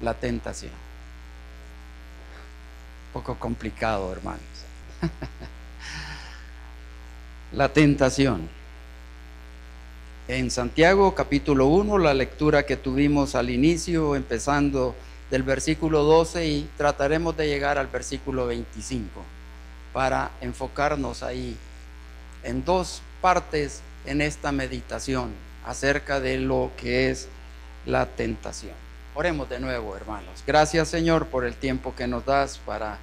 La tentación. Un poco complicado, hermanos. La tentación. En Santiago capítulo 1, la lectura que tuvimos al inicio, empezando del versículo 12, y trataremos de llegar al versículo 25 para enfocarnos ahí en dos partes en esta meditación acerca de lo que es la tentación. Oremos de nuevo, hermanos. Gracias, Señor, por el tiempo que nos das para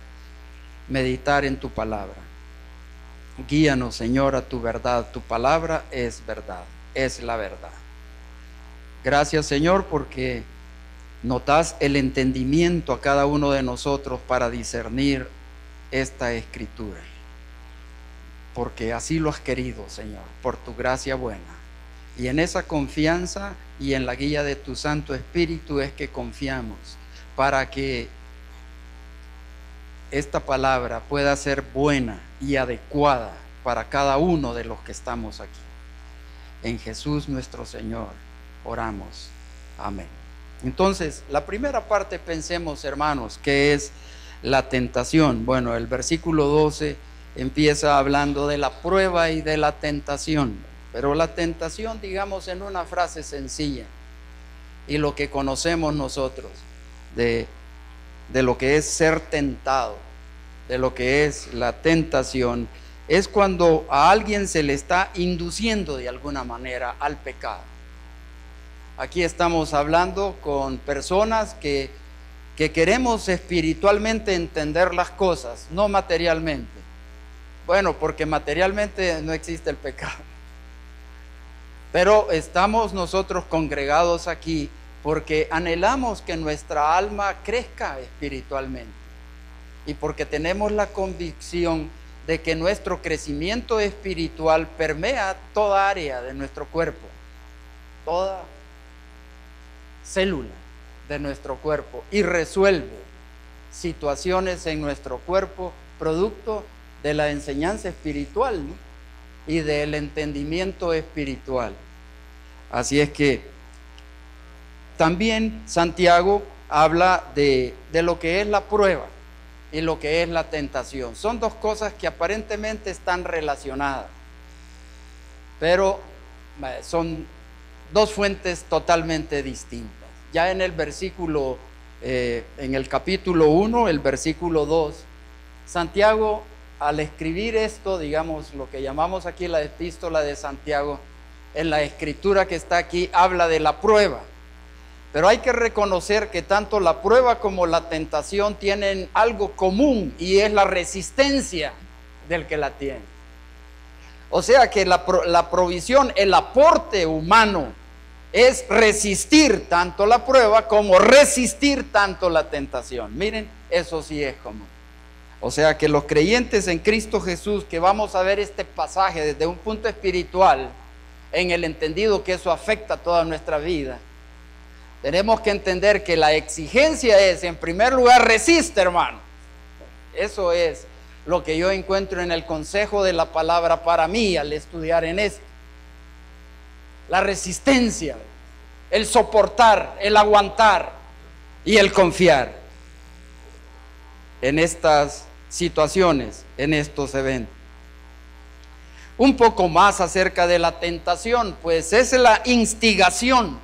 meditar en tu palabra. Guíanos, Señor, a tu verdad. Tu palabra es verdad, es la verdad. Gracias, Señor, porque nos das el entendimiento a cada uno de nosotros para discernir esta escritura, porque así lo has querido, Señor, por tu gracia buena. Y en esa confianza y en la guía de tu Santo Espíritu es que confiamos para que esta palabra pueda ser buena y adecuada para cada uno de los que estamos aquí. En Jesús nuestro Señor oramos. Amén. Entonces, la primera parte, pensemos, hermanos, que es la tentación. Bueno, el versículo 12 empieza hablando de la prueba y de la tentación, pero la tentación, digamos, en una frase sencilla, y lo que conocemos nosotros de lo que es ser tentado, de lo que es la tentación, es cuando a alguien se le está induciendo de alguna manera al pecado. Aquí estamos hablando con personas que queremos espiritualmente entender las cosas, no materialmente. Bueno, porque materialmente no existe el pecado. Pero estamos nosotros congregados aquí porque anhelamos que nuestra alma crezca espiritualmente y porque tenemos la convicción de que nuestro crecimiento espiritual permea toda área de nuestro cuerpo, toda célula de nuestro cuerpo, y resuelve situaciones en nuestro cuerpo producto de la enseñanza espiritual, ¿no? Y del entendimiento espiritual. Así es que también Santiago habla de lo que es la prueba y lo que es la tentación. Son dos cosas que aparentemente están relacionadas, pero son dos fuentes totalmente distintas. Ya en el versículo, en el capítulo 1, el versículo 2, Santiago, al escribir esto, digamos, lo que llamamos aquí la epístola de Santiago, en la escritura que está aquí, habla de la prueba. Pero hay que reconocer que tanto la prueba como la tentación tienen algo común, y es la resistencia del que la tiene. O sea que la provisión, el aporte humano es resistir tanto la prueba como resistir tanto la tentación. Miren, eso sí es común. O sea que los creyentes en Cristo Jesús, que vamos a ver este pasaje desde un punto espiritual, en el entendido que eso afecta toda nuestra vida, tenemos que entender que la exigencia es, en primer lugar, resiste, hermano. Eso es lo que yo encuentro en el consejo de la palabra para mí al estudiar en esto. La resistencia, el soportar, el aguantar y el confiar en estas situaciones, en estos eventos. Un poco más acerca de la tentación, pues es la instigación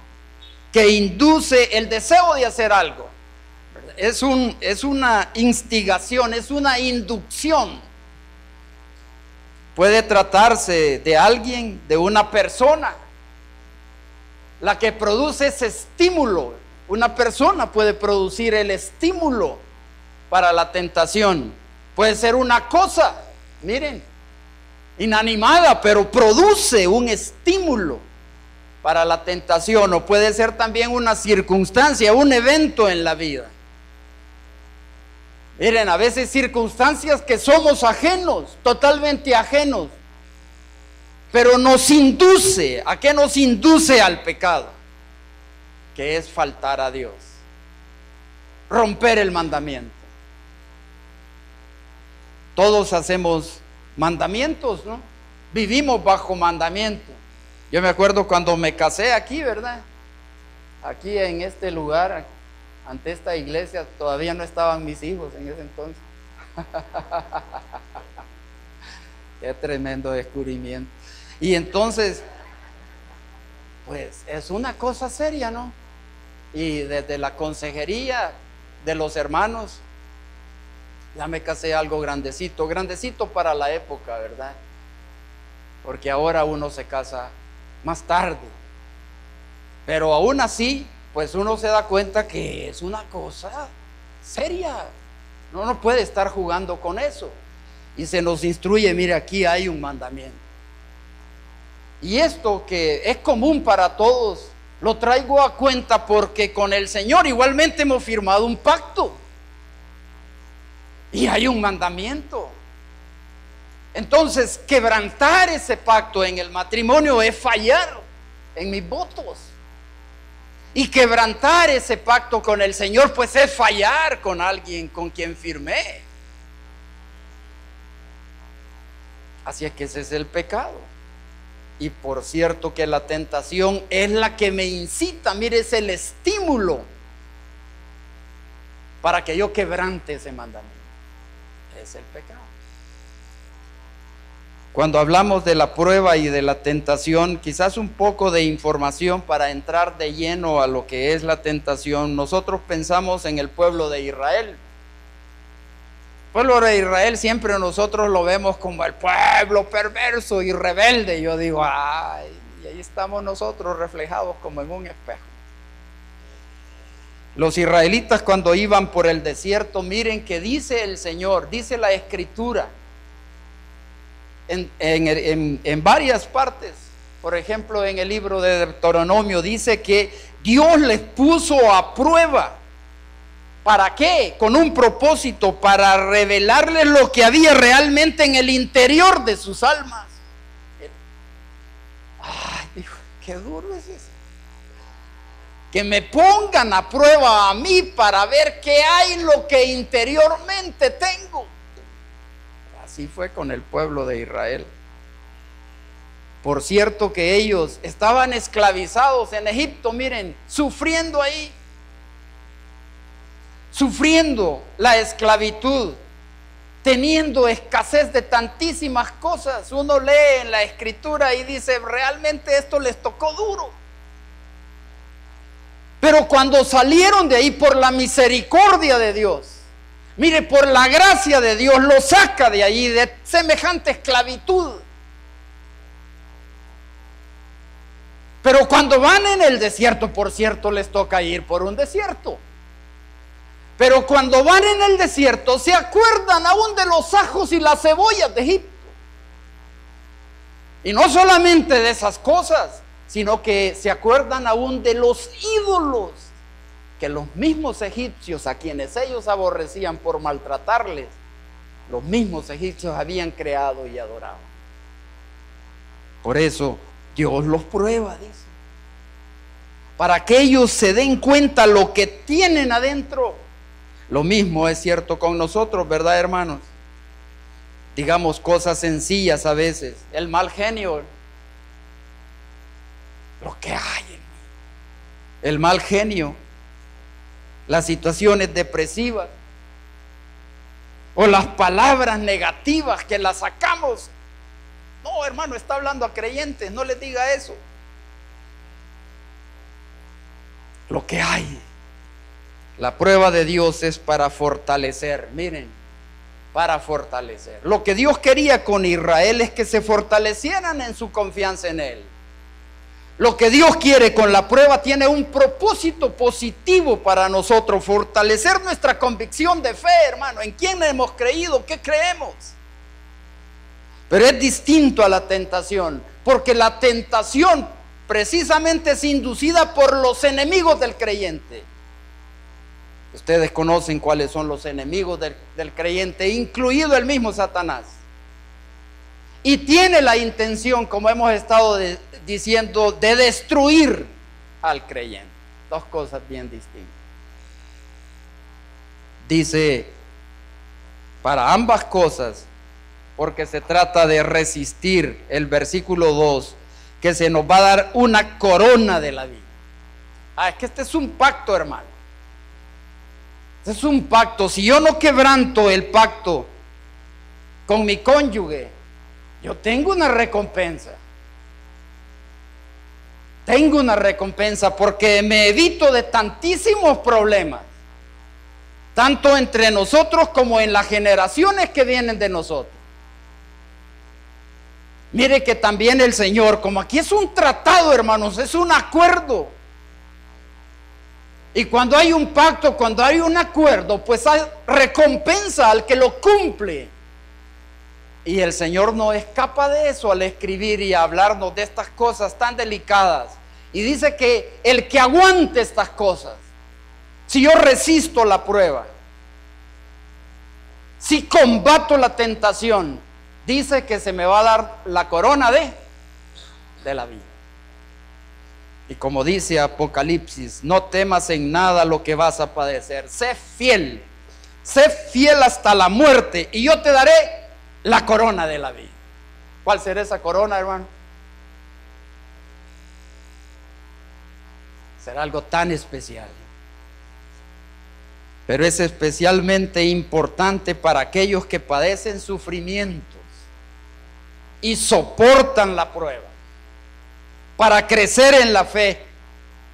que induce el deseo de hacer algo. Es una instigación, es una inducción. Puede tratarse de alguien, de una persona, la que produce ese estímulo. Una persona puede producir el estímulo para la tentación. Puede ser una cosa, miren, inanimada, pero produce un estímulo para la tentación. O puede ser también una circunstancia, un evento en la vida. Miren, a veces circunstancias que somos ajenos, totalmente ajenos, pero nos induce. ¿A qué nos induce? Al pecado, que es faltar a Dios, romper el mandamiento. Todos hacemos mandamientos, ¿no? Vivimos bajo mandamiento. Yo me acuerdo cuando me casé aquí, ¿verdad? Aquí en este lugar, Ante esta iglesia todavía no estaban mis hijos en ese entonces. Qué tremendo descubrimiento. Y entonces, pues es una cosa seria, ¿no? Y desde la consejería de los hermanos, ya me casé algo grandecito, grandecito para la época, ¿verdad? Porque ahora uno se casa más tarde. Pero aún así, pues uno se da cuenta que es una cosa seria. Uno no puede estar jugando con eso. Y se nos instruye, mire, aquí hay un mandamiento. Y esto que es común para todos, lo traigo a cuenta porque con el Señor igualmente hemos firmado un pacto. Y hay un mandamiento. Entonces, quebrantar ese pacto en el matrimonio es fallar en mis votos. Y quebrantar ese pacto con el Señor, pues es fallar con alguien con quien firmé. Así es que ese es el pecado. Y por cierto que la tentación es la que me incita, mire, es el estímulo para que yo quebrante ese mandamiento. Es el pecado. Cuando hablamos de la prueba y de la tentación, quizás un poco de información para entrar de lleno a lo que es la tentación. Nosotros pensamos en el pueblo de Israel. El pueblo de Israel siempre nosotros lo vemos como el pueblo perverso y rebelde. Yo digo, ay, y ahí estamos nosotros reflejados como en un espejo. Los israelitas cuando iban por el desierto, miren que dice el Señor, dice la Escritura, en varias partes. Por ejemplo, en el libro de Deuteronomio dice que Dios les puso a prueba. ¿Para qué? Con un propósito, para revelarles lo que había realmente en el interior de sus almas. Ay, dijo, qué duro es eso. Que me pongan a prueba a mí para ver qué hay lo que interiormente tengo. Así fue con el pueblo de Israel. Por cierto que ellos estaban esclavizados en Egipto, miren, sufriendo ahí. Sufriendo la esclavitud, teniendo escasez de tantísimas cosas. Uno lee en la Escritura y dice, realmente esto les tocó duro. Pero cuando salieron de ahí por la misericordia de Dios, mire, por la gracia de Dios, los saca de ahí, de semejante esclavitud. Pero cuando van en el desierto, por cierto, les toca ir por un desierto. Pero cuando van en el desierto, se acuerdan aún de los ajos y las cebollas de Egipto. Y no solamente de esas cosas, sino que se acuerdan aún de los ídolos que los mismos egipcios, a quienes ellos aborrecían por maltratarles, los mismos egipcios habían creado y adorado. Por eso Dios los prueba, dice, para que ellos se den cuenta lo que tienen adentro. Lo mismo es cierto con nosotros, ¿verdad, hermanos? Digamos cosas sencillas a veces. El mal genio, lo que hay en mí. El mal genio, las situaciones depresivas o las palabras negativas que las sacamos. No, hermano, está hablando a creyentes, no les diga eso. Lo que hay. La prueba de Dios es para fortalecer, miren, para fortalecer. Lo que Dios quería con Israel es que se fortalecieran en su confianza en Él. Lo que Dios quiere con la prueba tiene un propósito positivo para nosotros, fortalecer nuestra convicción de fe, hermano, en quién hemos creído, qué creemos. Pero es distinto a la tentación, porque la tentación precisamente es inducida por los enemigos del creyente. Ustedes conocen cuáles son los enemigos del creyente, incluido el mismo Satanás. Y tiene la intención, como hemos estado diciendo, de destruir al creyente. Dos cosas bien distintas. Dice, para ambas cosas, porque se trata de resistir, el versículo 2, que se nos va a dar una corona de la vida. Es que este es un pacto, hermano. Es un pacto. Si yo no quebranto el pacto con mi cónyuge, yo tengo una recompensa. Tengo una recompensa porque me evito de tantísimos problemas, tanto entre nosotros como en las generaciones que vienen de nosotros. Mire que también el Señor, como aquí es un tratado, hermanos, es un acuerdo. Y cuando hay un pacto, cuando hay un acuerdo, pues hay recompensa al que lo cumple. Y el Señor no escapa de eso al escribir y hablarnos de estas cosas tan delicadas. Y dice que el que aguante estas cosas, si yo resisto la prueba, si combato la tentación, dice que se me va a dar la corona de la vida. Y como dice Apocalipsis, no temas en nada lo que vas a padecer. Sé fiel hasta la muerte y yo te daré la corona de la vida. ¿Cuál será esa corona, hermano? Será algo tan especial. Pero es especialmente importante para aquellos que padecen sufrimientos y soportan la prueba, para crecer en la fe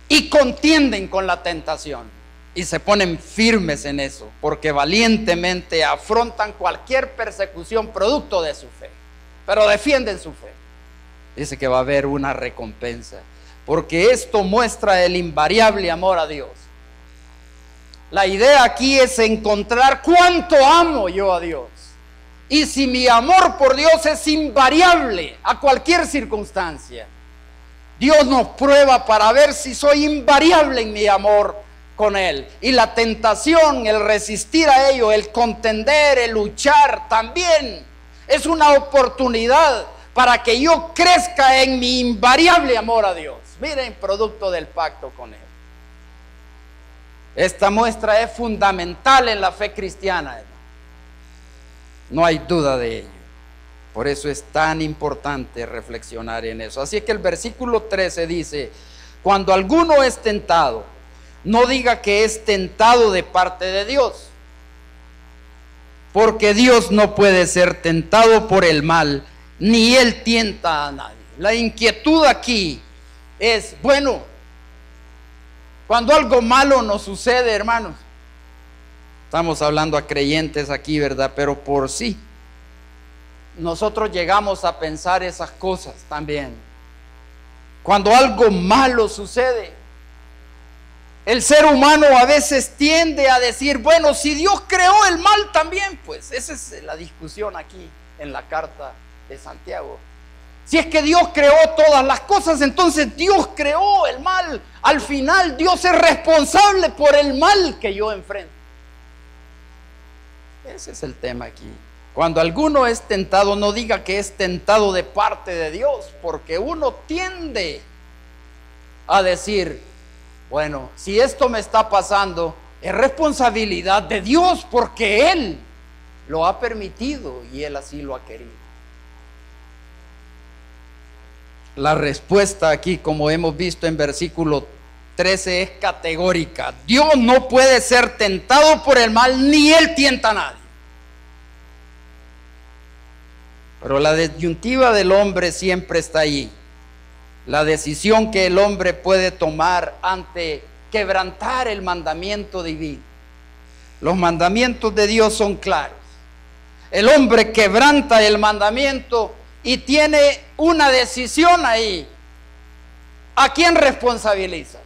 y contienden con la tentación y se ponen firmes en eso, porque valientemente afrontan cualquier persecución producto de su fe, pero defienden su fe. Dice que va a haber una recompensa, porque esto muestra el invariable amor a Dios. La idea aquí es encontrar cuánto amo yo a Dios. Y si mi amor por Dios es invariable a cualquier circunstancia, Dios nos prueba para ver si soy invariable en mi amor con Él. Y la tentación, el resistir a ello, el contender, el luchar, también es una oportunidad para que yo crezca en mi invariable amor a Dios. Miren, producto del pacto con Él. Esta muestra es fundamental en la fe cristiana, hermano. No hay duda de ello. Por eso es tan importante reflexionar en eso. Así que el versículo 13 dice: cuando alguno es tentado, no diga que es tentado de parte de Dios, porque Dios no puede ser tentado por el mal, ni Él tienta a nadie. La inquietud aquí es, bueno, cuando algo malo nos sucede, hermanos, estamos hablando a creyentes aquí, ¿verdad? Pero por sí, nosotros llegamos a pensar esas cosas también. Cuando algo malo sucede, el ser humano a veces tiende a decir, bueno, si Dios creó el mal también, pues esa es la discusión aquí en la carta de Santiago. Si es que Dios creó todas las cosas, entonces Dios creó el mal. Al final Dios es responsable por el mal que yo enfrento. Ese es el tema aquí. Cuando alguno es tentado, no diga que es tentado de parte de Dios, porque uno tiende a decir, bueno, si esto me está pasando, es responsabilidad de Dios, porque Él lo ha permitido y Él así lo ha querido. La respuesta aquí, como hemos visto en versículo 13, es categórica. Dios no puede ser tentado por el mal, ni Él tienta a nadie. Pero la disyuntiva del hombre siempre está allí. La decisión que el hombre puede tomar ante quebrantar el mandamiento divino. Los mandamientos de Dios son claros. El hombre quebranta el mandamiento y tiene una decisión ahí. ¿A quién responsabiliza?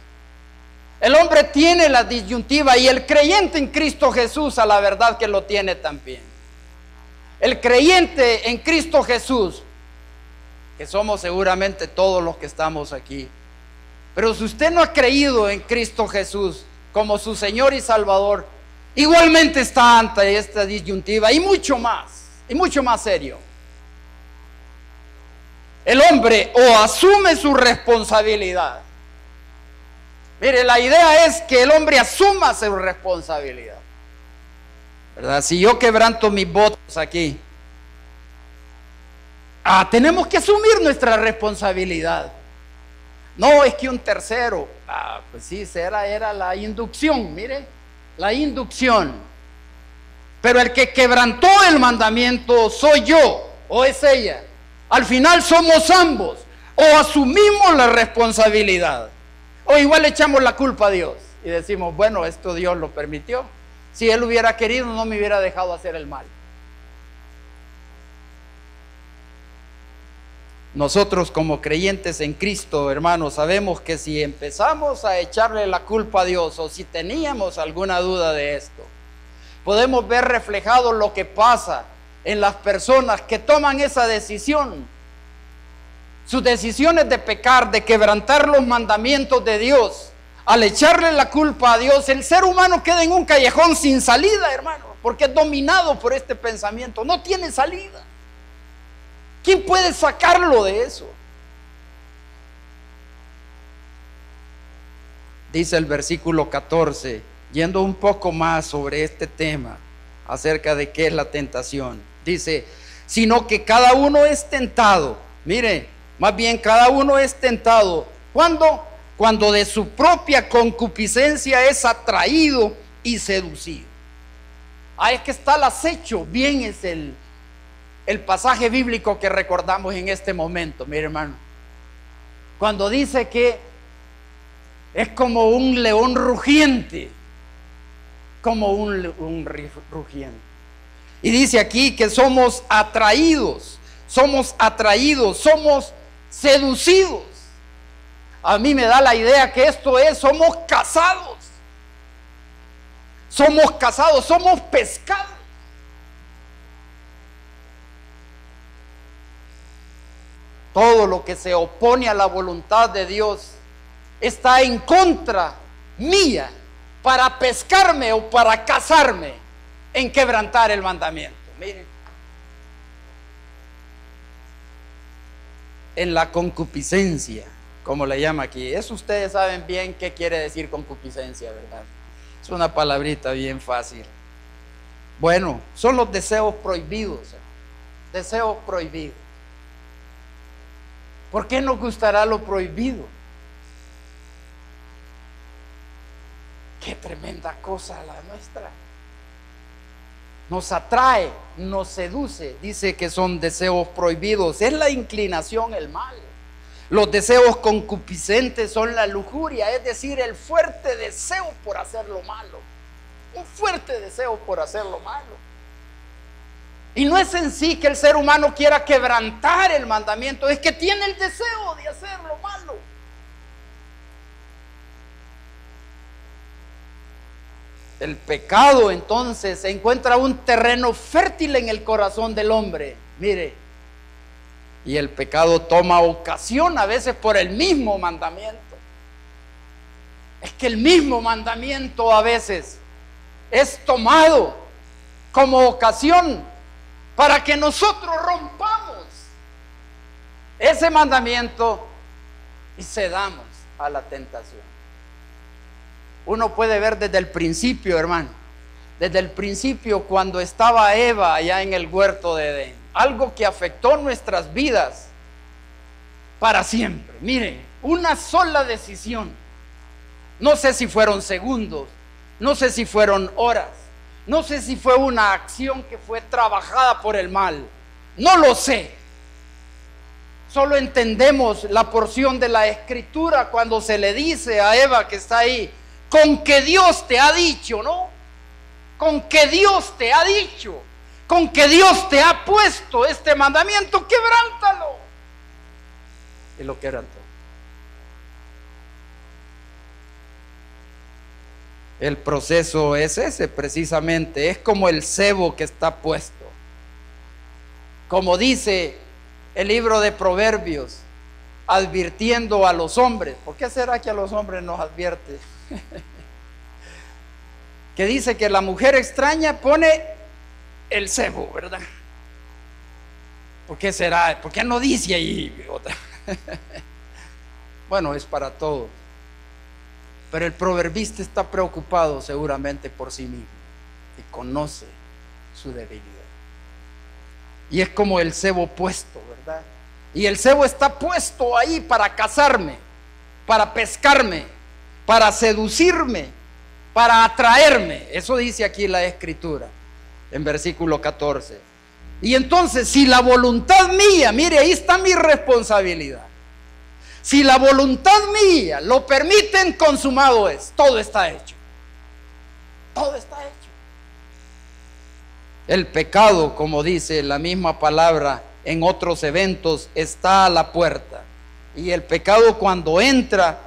El hombre tiene la disyuntiva, y el creyente en Cristo Jesús a la verdad que lo tiene también. El creyente en Cristo Jesús, que somos seguramente todos los que estamos aquí, pero si usted no ha creído en Cristo Jesús como su Señor y Salvador, igualmente está ante esta disyuntiva y mucho más serio. El hombre o asume su responsabilidad. Mire, la idea es que el hombre asuma su responsabilidad, ¿verdad? Si yo quebranto mis votos aquí, tenemos que asumir nuestra responsabilidad. No es que un tercero, pues sí, era la inducción, mire, la inducción. Pero el que quebrantó el mandamiento soy yo o es ella. Al final somos ambos. O asumimos la responsabilidad, o igual le echamos la culpa a Dios y decimos, bueno, esto Dios lo permitió. Si Él hubiera querido, no me hubiera dejado hacer el mal. Nosotros como creyentes en Cristo, hermanos, sabemos que si empezamos a echarle la culpa a Dios, o si teníamos alguna duda de esto, podemos ver reflejado lo que pasa en las personas que toman esa decisión. Sus decisiones de pecar, de quebrantar los mandamientos de Dios, al echarle la culpa a Dios, el ser humano queda en un callejón sin salida, hermano, porque es dominado por este pensamiento, no tiene salida. ¿Quién puede sacarlo de eso? Dice el versículo 14, yendo un poco más sobre este tema, acerca de qué es la tentación. Dice, sino que cada uno es tentado, mire, más bien cada uno es tentado. ¿Cuándo? Cuando de su propia concupiscencia es atraído y seducido. Ah, es que está el acecho. Bien es el pasaje bíblico que recordamos en este momento, mire hermano. Cuando dice que es como un león rugiente. Como un rugiente. Y dice aquí que somos atraídos, somos seducidos. A mí me da la idea que esto es, somos cazados, somos pescados. Todo lo que se opone a la voluntad de Dios está en contra mía para pescarme o para cazarme en quebrantar el mandamiento. Miren, en la concupiscencia, como le llama aquí, eso ustedes saben bien qué quiere decir concupiscencia, ¿verdad? Es una palabrita bien fácil. Bueno, son los deseos prohibidos, deseos prohibidos. ¿Por qué nos gustará lo prohibido? Qué tremenda cosa la nuestra. Nos atrae, nos seduce. Dice que son deseos prohibidos. Es la inclinación, el mal. Los deseos concupiscentes son la lujuria, es decir, el fuerte deseo por hacer lo malo. Un fuerte deseo por hacer lo malo. Y no es en sí que el ser humano quiera quebrantar el mandamiento, es que tiene el deseo de hacer lo malo. El pecado entonces encuentra un terreno fértil en el corazón del hombre. Mire, y el pecado toma ocasión a veces por el mismo mandamiento. Es que el mismo mandamiento a veces es tomado como ocasión para que nosotros rompamos ese mandamiento y cedamos a la tentación. Uno puede ver desde el principio, hermano, desde el principio cuando estaba Eva allá en el huerto de Edén, algo que afectó nuestras vidas para siempre. Mire, una sola decisión, no sé si fueron segundos, no sé si fueron horas, no sé si fue una acción que fue trabajada por el mal, no lo sé. Solo entendemos la porción de la escritura cuando se le dice a Eva que está ahí, con que Dios te ha dicho, ¿no? Con que Dios te ha dicho, con que Dios te ha puesto este mandamiento, quebrántalo. Y lo quebrantó. El proceso es ese precisamente, es como el cebo que está puesto. Como dice el libro de Proverbios, advirtiendo a los hombres. ¿Por qué será que a los hombres nos advierte? Que dice que la mujer extraña pone el cebo, ¿verdad? ¿Por qué será? ¿Por qué no dice ahí otra? Bueno, es para todos. Pero el proverbista está preocupado seguramente por sí mismo y conoce su debilidad. Y es como el cebo puesto, ¿verdad? Y el cebo está puesto ahí para cazarme, para pescarme, para seducirme, para atraerme. Eso dice aquí la Escritura, en versículo 14. Y entonces, si la voluntad mía, mire, ahí está mi responsabilidad. Si la voluntad mía lo permiten, consumado es. Todo está hecho. Todo está hecho. El pecado, como dice la misma palabra en otros eventos, está a la puerta. Y el pecado, cuando entra,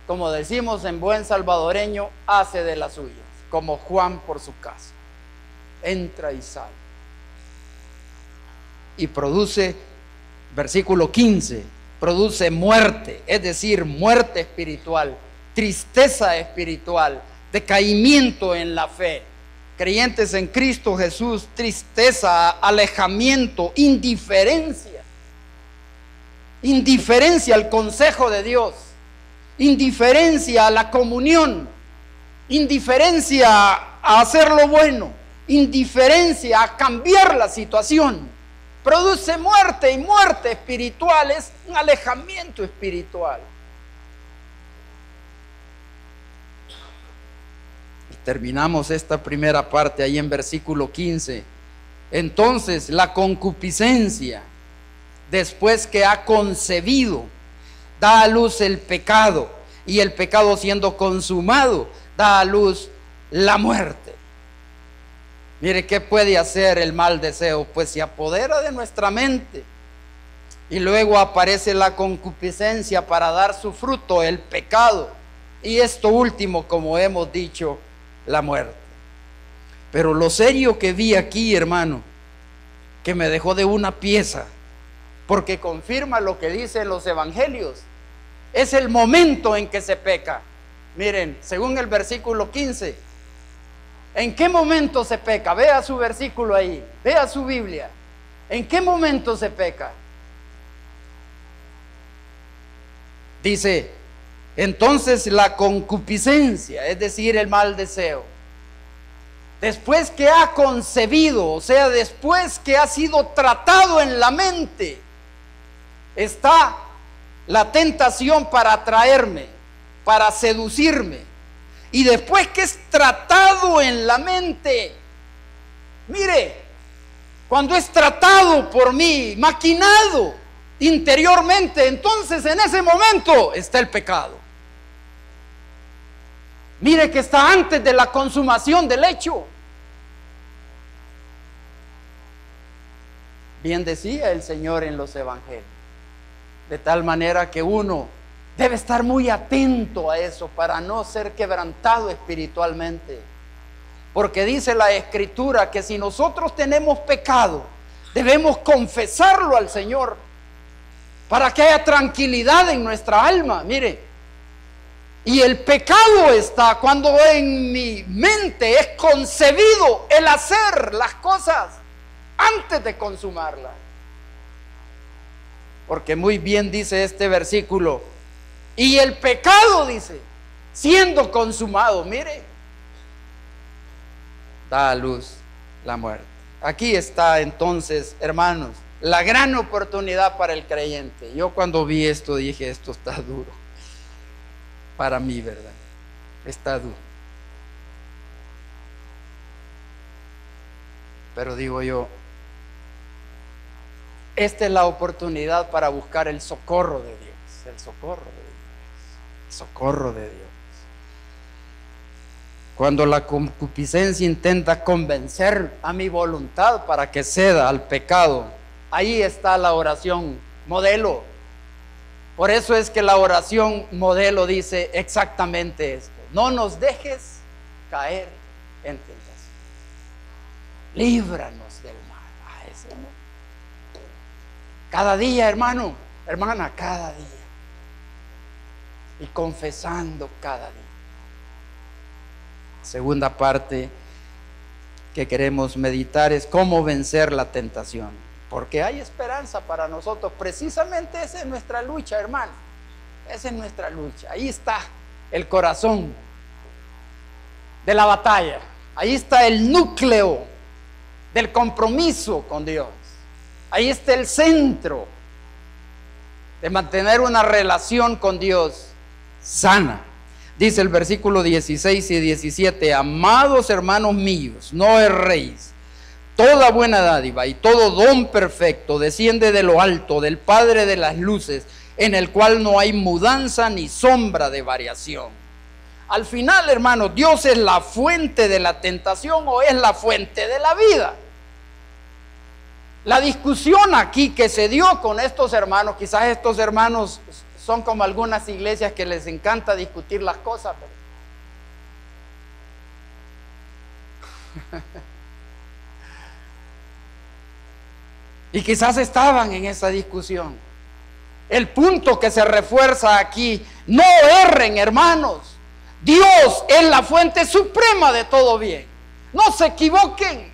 como decimos en buen salvadoreño, hace de las suyas, como Juan por su casa. Entra y sale. Y produce, versículo 15, produce muerte, es decir, muerte espiritual, tristeza espiritual, decaimiento en la fe. Creyentes en Cristo Jesús, tristeza, alejamiento, indiferencia. Indiferencia al consejo de Dios, indiferencia a la comunión, indiferencia a hacer lo bueno, indiferencia a cambiar la situación. Produce muerte, y muerte espiritual es un alejamiento espiritual. Y terminamos esta primera parte ahí en versículo 15. Entonces la concupiscencia, después que ha concebido, da a luz el pecado, y el pecado, siendo consumado, da a luz la muerte. Mire, ¿qué puede hacer el mal deseo? Pues se apodera de nuestra mente, y luego aparece la concupiscencia para dar su fruto, el pecado, y esto último, como hemos dicho, la muerte. Pero lo serio que vi aquí, hermano, que me dejó de una pieza, porque confirma lo que dicen los evangelios, es el momento en que se peca. Miren, según el versículo 15, ¿en qué momento se peca? Vea su versículo ahí, vea su Biblia. ¿En qué momento se peca? Dice, entonces la concupiscencia, es decir, el mal deseo, después que ha concebido, o sea, después que ha sido tratado en la mente, está la tentación para atraerme, para seducirme. Y después que es tratado en la mente, mire, cuando es tratado por mí, maquinado interiormente, entonces en ese momento está el pecado. Mire que está antes de la consumación del hecho. Bien decía el Señor en los evangelios, de tal manera que uno debe estar muy atento a eso para no ser quebrantado espiritualmente. Porque dice la Escritura que si nosotros tenemos pecado, debemos confesarlo al Señor para que haya tranquilidad en nuestra alma. Mire, y el pecado está cuando en mi mente es concebido el hacer las cosas antes de consumarlas. Porque muy bien dice este versículo, y el pecado, dice, siendo consumado, mire, da a luz la muerte. Aquí está entonces, hermanos, la gran oportunidad para el creyente. Yo cuando vi esto dije, esto está duro para mí, ¿verdad? Está duro. Pero digo yo, esta es la oportunidad para buscar el socorro de Dios, el socorro de Dios, el socorro de Dios. Cuando la concupiscencia intenta convencer a mi voluntad para que ceda al pecado, ahí está la oración modelo. Por eso es que la oración modelo dice exactamente esto: no nos dejes caer en tentación, líbranos del mal. A ese no. Cada día, hermano, hermana, cada día, y confesando cada día. Segunda parte que queremos meditar es cómo vencer la tentación, porque hay esperanza para nosotros. Precisamente esa es nuestra lucha, hermano, esa es nuestra lucha. Ahí está el corazón de la batalla, ahí está el núcleo del compromiso con Dios, ahí está el centro de mantener una relación con Dios sana. Dice el versículo 16 y 17: amados hermanos míos, no erréis. Toda buena dádiva y todo don perfecto desciende de lo alto, del Padre de las luces, en el cual no hay mudanza ni sombra de variación. Al final, hermanos, ¿Dios es la fuente de la tentación o es la fuente de la vida? La discusión aquí que se dio con estos hermanos, quizás estos hermanos son como algunas iglesias que les encanta discutir las cosas, y quizás estaban en esa discusión. El punto que se refuerza aquí: no erren, hermanos. Dios es la fuente suprema de todo bien. No se equivoquen.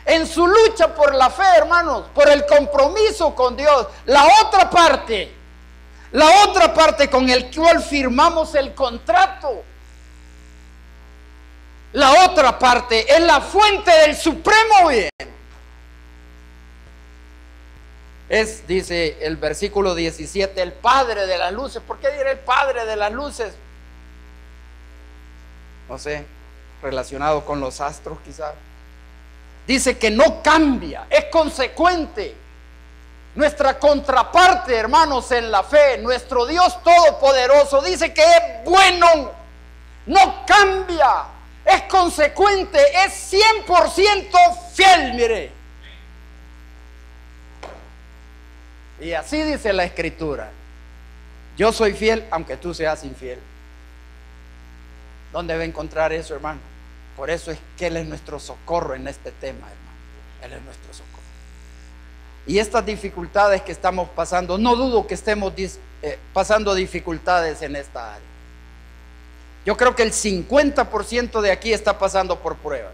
En su lucha por la fe, hermanos, por el compromiso con Dios, la otra parte con el cual firmamos el contrato, la otra parte es la fuente del supremo bien. Es, dice el versículo 17, el Padre de las luces. ¿Por qué diré el Padre de las luces? No sé, relacionado con los astros quizás. Dice que no cambia, es consecuente. Nuestra contraparte, hermanos, en la fe, nuestro Dios Todopoderoso, dice que es bueno, no cambia, es consecuente, es 100% fiel, mire. Y así dice la Escritura: yo soy fiel aunque tú seas infiel. ¿Dónde va a encontrar eso, hermano? Por eso es que Él es nuestro socorro en este tema, hermano. Él es nuestro socorro. Y estas dificultades que estamos pasando, no dudo que estemos pasando dificultades en esta área. Yo creo que el 50% de aquí está pasando por prueba,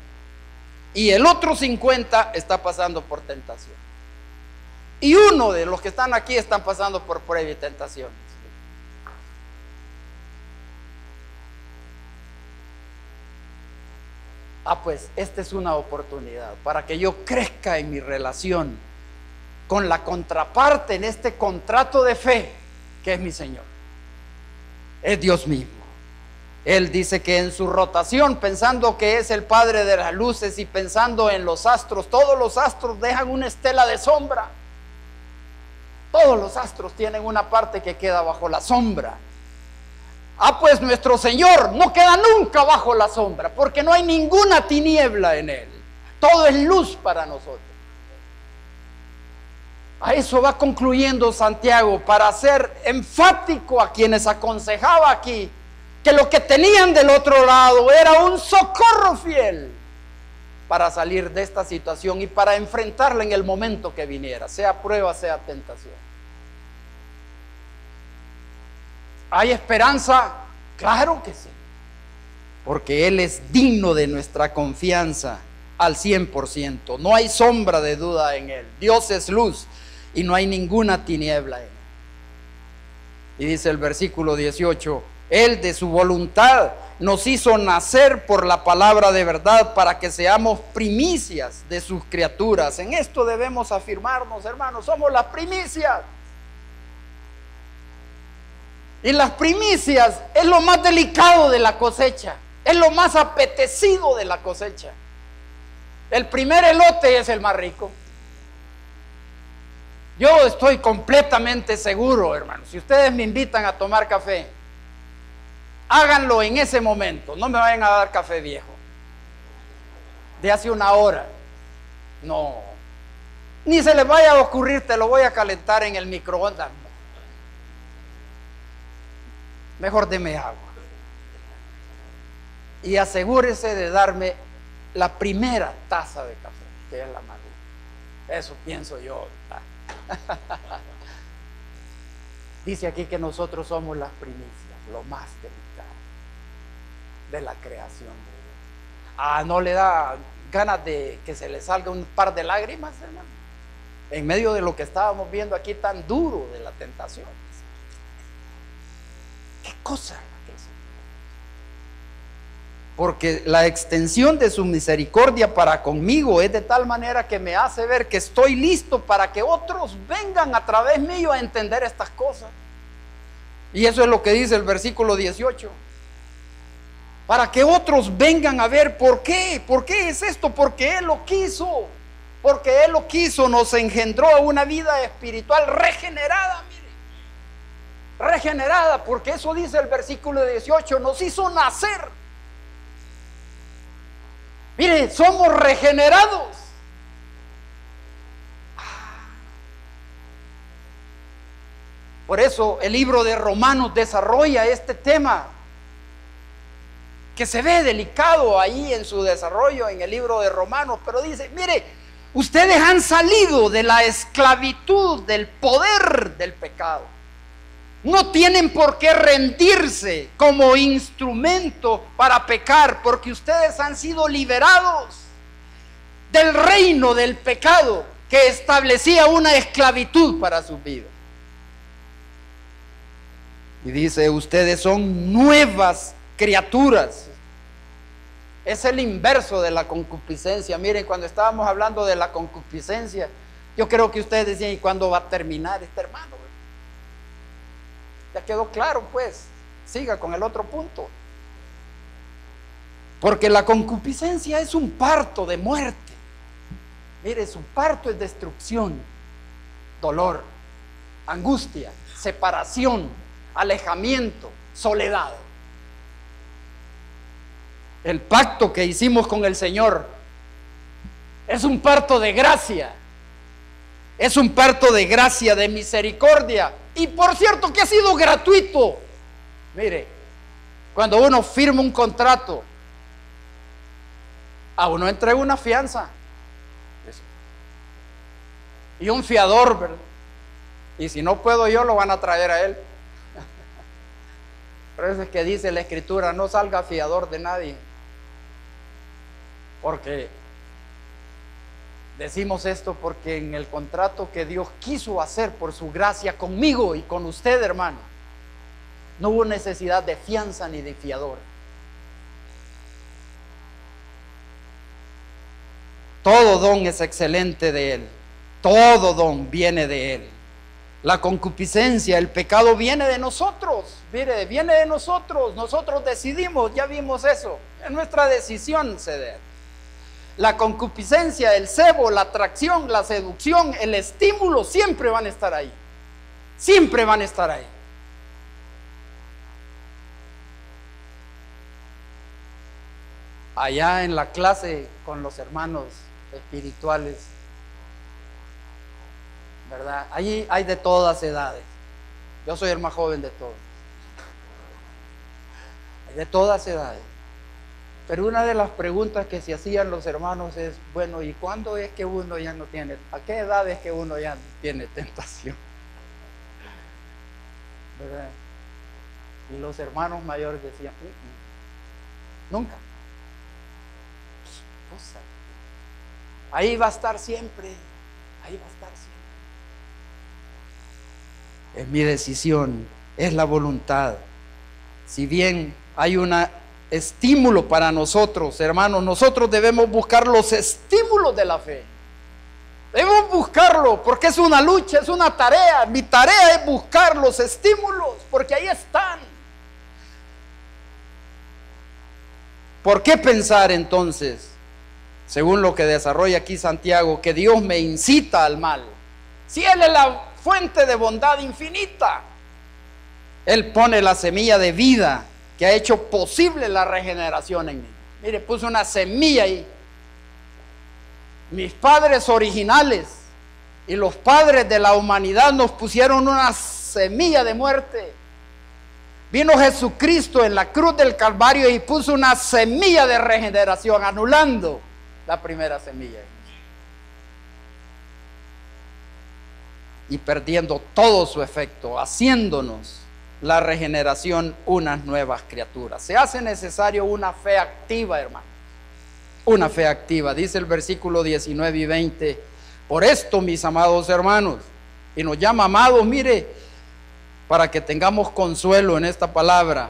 y el otro 50% está pasando por tentación. Y uno de los que están aquí están pasando por prueba y tentaciones. Pues esta es una oportunidad para que yo crezca en mi relación con la contraparte en este contrato de fe que es mi Señor. Es Dios mismo. Él dice que en su rotación, pensando que es el Padre de las luces y pensando en los astros, todos los astros dejan una estela de sombra. Todos los astros tienen una parte que queda bajo la sombra. Pues nuestro Señor no queda nunca bajo la sombra, porque no hay ninguna tiniebla en Él. Todo es luz para nosotros. A eso va concluyendo Santiago, para ser enfático a quienes aconsejaba aquí que lo que tenían del otro lado era un socorro fiel para salir de esta situación y para enfrentarla en el momento que viniera, sea prueba, sea tentación. ¿Hay esperanza? Claro que sí, porque Él es digno de nuestra confianza al 100%. No hay sombra de duda en Él. Dios es luz y no hay ninguna tiniebla en Él. Y dice el versículo 18: Él de su voluntad nos hizo nacer por la palabra de verdad, para que seamos primicias de sus criaturas. En esto debemos afirmarnos, hermanos, somos las primicias. Y las primicias es lo más delicado de la cosecha, es lo más apetecido de la cosecha. El primer elote es el más rico. Yo estoy completamente seguro, hermanos, si ustedes me invitan a tomar café, háganlo en ese momento, no me vayan a dar café viejo de hace una hora, no, ni se les vaya a ocurrir, te lo voy a calentar en el microondas. Mejor deme agua y asegúrese de darme la primera taza de café, que es la más rica. Eso pienso yo. Dice aquí que nosotros somos las primicias, lo más delicado de la creación de Dios. ¿No le da ganas de que se le salga un par de lágrimas, hermano? En medio de lo que estábamos viendo aquí tan duro de la tentación. ¿Qué cosa? Porque la extensión de su misericordia para conmigo es de tal manera que me hace ver que estoy listo para que otros vengan a través mío a entender estas cosas. Y eso es lo que dice el versículo 18. Para que otros vengan a ver por qué. ¿Por qué es esto? Porque Él lo quiso. Porque Él lo quiso, nos engendró a una vida espiritual regenerada, mire. Regenerada, porque eso dice el versículo 18, nos hizo nacer. Mire, somos regenerados. Por eso el libro de Romanos desarrolla este tema, que se ve delicado ahí en su desarrollo en el libro de Romanos, pero dice, mire, ustedes han salido de la esclavitud, del poder del pecado. No tienen por qué rendirse como instrumento para pecar, porque ustedes han sido liberados del reino del pecado que establecía una esclavitud para sus vidas. Y dice, ustedes son nuevas criaturas. Es el inverso de la concupiscencia. Miren, cuando estábamos hablando de la concupiscencia, yo creo que ustedes decían, ¿y cuándo va a terminar este hermano? Ya quedó claro, pues. Siga con el otro punto. Porque la concupiscencia es un parto de muerte. Mire, su parto es destrucción, dolor, angustia, separación, alejamiento, soledad. El pacto que hicimos con el Señor es un parto de gracia. Es un parto de gracia, de misericordia. Y por cierto que ha sido gratuito. Mire, cuando uno firma un contrato, a uno entrega una fianza y un fiador, ¿verdad? Y si no puedo yo, lo van a traer a él. Por eso es que dice la Escritura, no salga fiador de nadie. Porque decimos esto porque en el contrato que Dios quiso hacer por su gracia conmigo y con usted, hermano, no hubo necesidad de fianza ni de fiador. Todo don es excelente de Él. Todo don viene de Él. La concupiscencia, el pecado viene de nosotros. Mire, viene de nosotros. Nosotros decidimos, ya vimos eso. Es nuestra decisión ceder. La concupiscencia, el cebo, la atracción, la seducción, el estímulo, siempre van a estar ahí. Siempre van a estar ahí. Allá en la clase con los hermanos espirituales, ¿verdad? Allí hay de todas edades. Yo soy el más joven de todos. Hay de todas edades. Pero una de las preguntas que se hacían los hermanos es, bueno, ¿y cuándo es que uno ya no tiene? ¿A qué edad es que uno ya no tiene tentación? ¿Verdad? Y los hermanos mayores decían, nunca. Cosa. Ahí va a estar siempre. Ahí va a estar siempre. Es mi decisión, es la voluntad. Si bien hay un estímulo para nosotros, hermanos, nosotros debemos buscar los estímulos de la fe. Debemos buscarlo porque es una lucha, es una tarea. Mi tarea es buscar los estímulos porque ahí están. ¿Por qué pensar entonces, según lo que desarrolla aquí Santiago, que Dios me incita al mal? Si Él es la fuente de bondad infinita, Él pone la semilla de vida que ha hecho posible la regeneración en mí. Mire, puso una semilla ahí. Mis padres originales y los padres de la humanidad nos pusieron una semilla de muerte. Vino Jesucristo en la cruz del Calvario y puso una semilla de regeneración, anulando la primera semilla y perdiendo todo su efecto, haciéndonos la regeneración unas nuevas criaturas. Se hace necesario una fe activa, hermano. Una fe activa. Dice el versículo 19 y 20. Por esto, mis amados hermanos, y nos llama amados, mire, para que tengamos consuelo en esta palabra.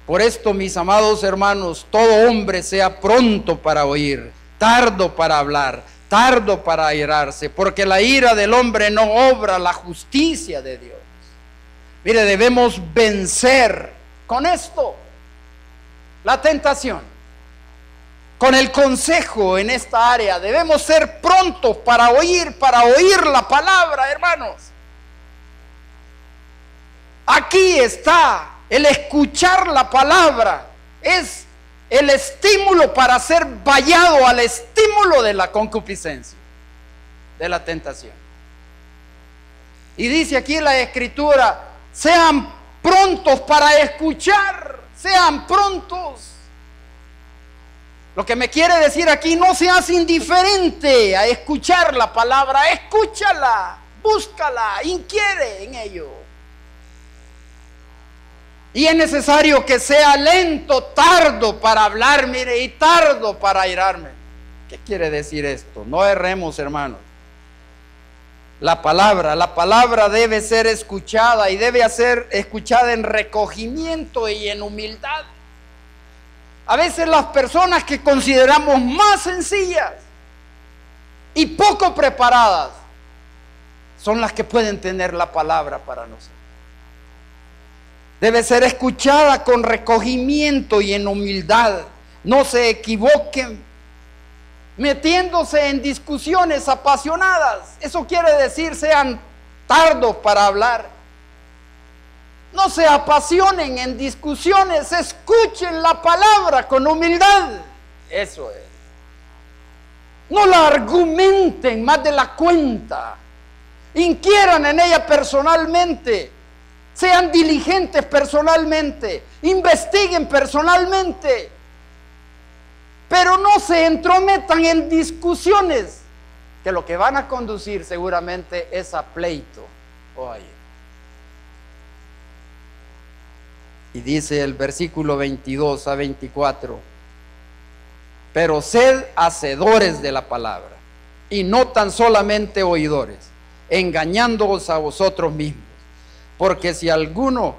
Por esto, mis amados hermanos, todo hombre sea pronto para oír, tardo para hablar, tardo para airarse, porque la ira del hombre no obra la justicia de Dios. Mire, debemos vencer con esto la tentación. Con el consejo en esta área, debemos ser prontos para oír la palabra, hermanos. Aquí está el escuchar la palabra, es el estímulo para ser vallado al estímulo de la concupiscencia, de la tentación. Y dice aquí la Escritura: sean prontos para escuchar, sean prontos. Lo que me quiere decir aquí: no seas indiferente a escuchar la palabra, escúchala, búscala, inquiere en ello. Y es necesario que sea lento, tardo para hablar, mire, y tardo para airarme. ¿Qué quiere decir esto? No erremos, hermanos. La palabra debe ser escuchada, y debe ser escuchada en recogimiento y en humildad. A veces las personas que consideramos más sencillas y poco preparadas son las que pueden tener la palabra para nosotros. Debe ser escuchada con recogimiento y en humildad. No se equivoquen metiéndose en discusiones apasionadas. Eso quiere decir: sean tardos para hablar. No se apasionen en discusiones, escuchen la palabra con humildad. Eso es. No la argumenten más de la cuenta. Inquieran en ella personalmente. Sean diligentes personalmente. Investiguen personalmente. Pero no se entrometan en discusiones que lo que van a conducir seguramente es a pleito o a ira. Y dice el versículo 22 a 24: pero sed hacedores de la palabra, y no tan solamente oidores, engañándoos a vosotros mismos. Porque si alguno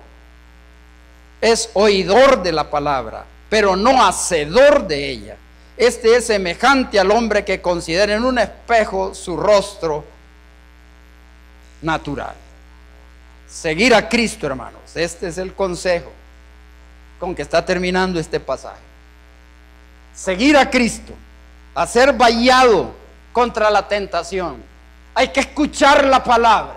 es oidor de la palabra, pero no hacedor de ella, este es semejante al hombre que considera en un espejo su rostro natural. Seguir a Cristo, hermanos, este es el consejo con que está terminando este pasaje. Seguir a Cristo, a ser vallado contra la tentación. Hay que escuchar la palabra.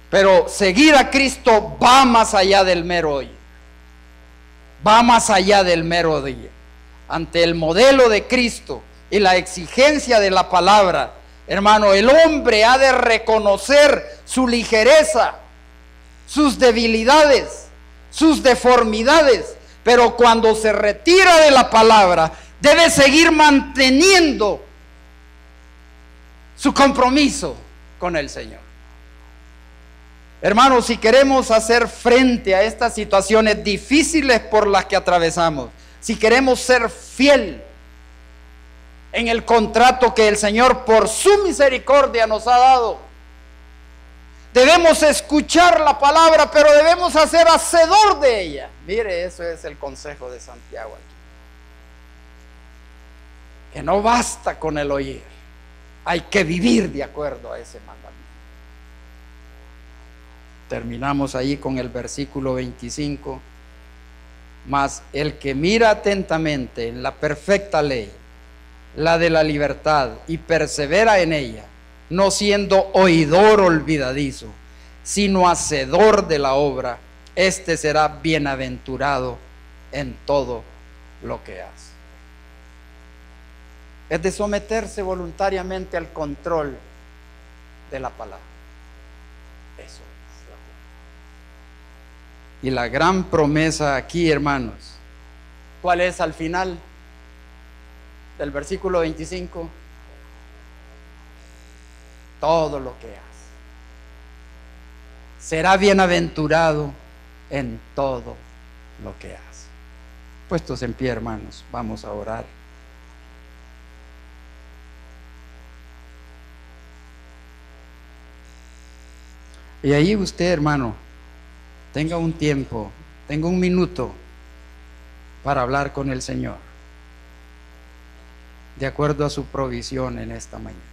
Pero seguir a Cristo va más allá del mero oír. Va más allá del mero oír. Ante el modelo de Cristo y la exigencia de la palabra, hermano, el hombre ha de reconocer su ligereza, sus debilidades, sus deformidades. Pero cuando se retira de la palabra, debe seguir manteniendo su compromiso con el Señor. Hermanos, si queremos hacer frente a estas situaciones difíciles por las que atravesamos, si queremos ser fiel en el contrato que el Señor por su misericordia nos ha dado, debemos escuchar la palabra, pero debemos hacer hacedor de ella. Mire, eso es el consejo de Santiago aquí. Que no basta con el oír, hay que vivir de acuerdo a ese mandamiento. Terminamos ahí con el versículo 25. Mas el que mira atentamente en la perfecta ley, la de la libertad, y persevera en ella, no siendo oidor olvidadizo, sino hacedor de la obra, este será bienaventurado en todo lo que hace. Es de someterse voluntariamente al control de la palabra. Eso. Y la gran promesa aquí, hermanos, ¿cuál es al final del versículo 25? Todo lo que hace. Será bienaventurado en todo lo que hace. Puestos en pie, hermanos, vamos a orar. Y ahí usted, hermano, tenga un tiempo, tenga un minuto para hablar con el Señor, de acuerdo a su provisión en esta mañana.